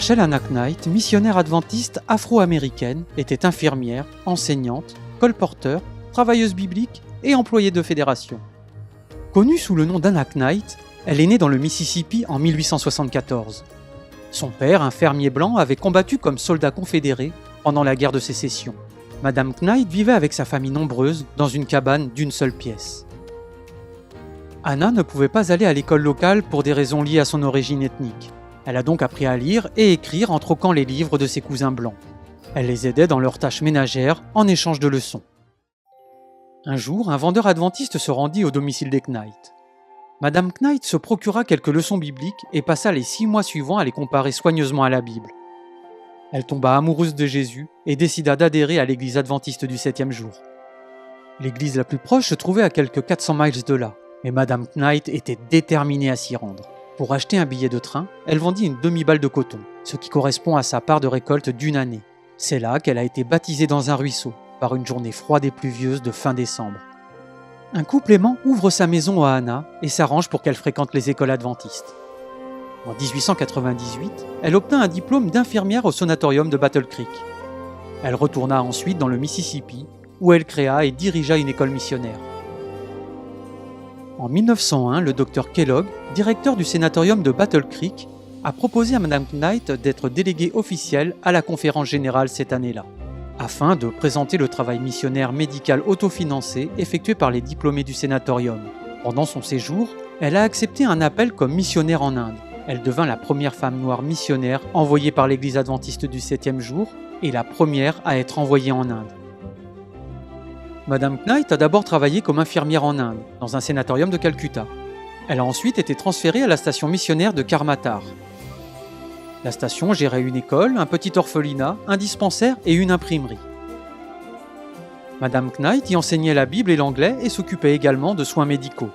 Rachel Hannah Knight, missionnaire adventiste afro-américaine, était infirmière, enseignante, colporteur, travailleuse biblique et employée de fédération. Connue sous le nom d'Hannah Knight, elle est née dans le Mississippi en 1874. Son père, un fermier blanc, avait combattu comme soldat confédéré pendant la guerre de sécession. Madame Knight vivait avec sa famille nombreuse dans une cabane d'une seule pièce. Hannah ne pouvait pas aller à l'école locale pour des raisons liées à son origine ethnique. Elle a donc appris à lire et écrire en troquant les livres de ses cousins blancs. Elle les aidait dans leurs tâches ménagères en échange de leçons. Un jour, un vendeur adventiste se rendit au domicile des Knight. Madame Knight se procura quelques leçons bibliques et passa les 6 mois suivants à les comparer soigneusement à la Bible. Elle tomba amoureuse de Jésus et décida d'adhérer à l'église adventiste du 7e jour. L'église la plus proche se trouvait à quelques 400 miles de là, mais Madame Knight était déterminée à s'y rendre. Pour acheter un billet de train, elle vendit une demi-balle de coton, ce qui correspond à sa part de récolte d'une année. C'est là qu'elle a été baptisée dans un ruisseau, par une journée froide et pluvieuse de fin décembre. Un couple aimant ouvre sa maison à Hannah et s'arrange pour qu'elle fréquente les écoles adventistes. En 1898, elle obtint un diplôme d'infirmière au sanatorium de Battle Creek. Elle retourna ensuite dans le Mississippi, où elle créa et dirigea une école missionnaire. En 1901, le docteur Kellogg, directeur du sanatorium de Battle Creek, a proposé à Madame Knight d'être déléguée officielle à la conférence générale cette année-là, afin de présenter le travail missionnaire médical autofinancé effectué par les diplômés du sanatorium. Pendant son séjour, elle a accepté un appel comme missionnaire en Inde. Elle devint la première femme noire missionnaire envoyée par l'église adventiste du 7e jour et la première à être envoyée en Inde. Madame Knight a d'abord travaillé comme infirmière en Inde, dans un sanatorium de Calcutta. Elle a ensuite été transférée à la station missionnaire de Karmatar. La station gérait une école, un petit orphelinat, un dispensaire et une imprimerie. Madame Knight y enseignait la Bible et l'anglais et s'occupait également de soins médicaux.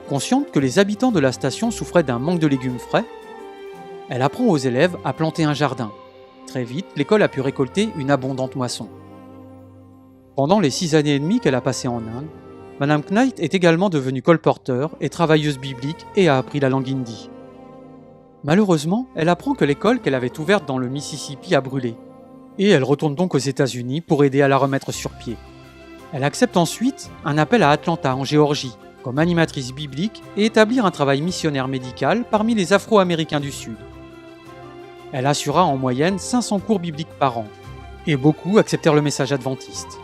Consciente que les habitants de la station souffraient d'un manque de légumes frais, elle apprend aux élèves à planter un jardin. Très vite, l'école a pu récolter une abondante moisson. Pendant les 6 années et demie qu'elle a passées en Inde, Madame Knight est également devenue colporteur et travailleuse biblique et a appris la langue hindi. Malheureusement, elle apprend que l'école qu'elle avait ouverte dans le Mississippi a brûlé, et elle retourne donc aux États-Unis pour aider à la remettre sur pied. Elle accepte ensuite un appel à Atlanta, en Géorgie, comme animatrice biblique et établir un travail missionnaire médical parmi les Afro-Américains du Sud. Elle assura en moyenne 500 cours bibliques par an, et beaucoup acceptèrent le message adventiste.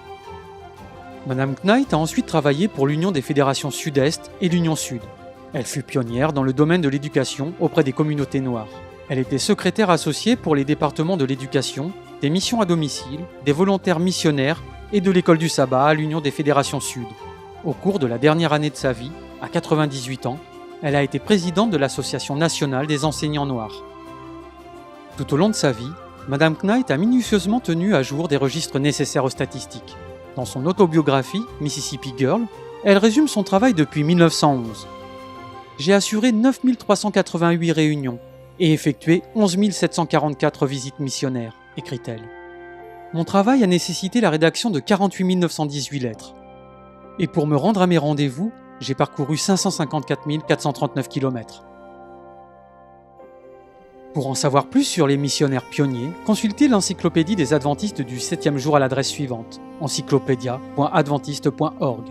Madame Knight a ensuite travaillé pour l'Union des fédérations Sud-Est et l'Union Sud. Elle fut pionnière dans le domaine de l'éducation auprès des communautés noires. Elle était secrétaire associée pour les départements de l'éducation, des missions à domicile, des volontaires missionnaires et de l'école du sabbat à l'Union des fédérations Sud. Au cours de la dernière année de sa vie, à 98 ans, elle a été présidente de l'Association nationale des enseignants noirs. Tout au long de sa vie, Madame Knight a minutieusement tenu à jour des registres nécessaires aux statistiques. Dans son autobiographie, Mississippi Girl, elle résume son travail depuis 1911. J'ai assuré 9388 réunions et effectué 11 744 visites missionnaires, écrit-elle. Mon travail a nécessité la rédaction de 48 918 lettres. Et pour me rendre à mes rendez-vous, j'ai parcouru 554 439 km. Pour en savoir plus sur les missionnaires pionniers, consultez l'encyclopédie des adventistes du 7e jour à l'adresse suivante, encyclopédia.adventiste.org.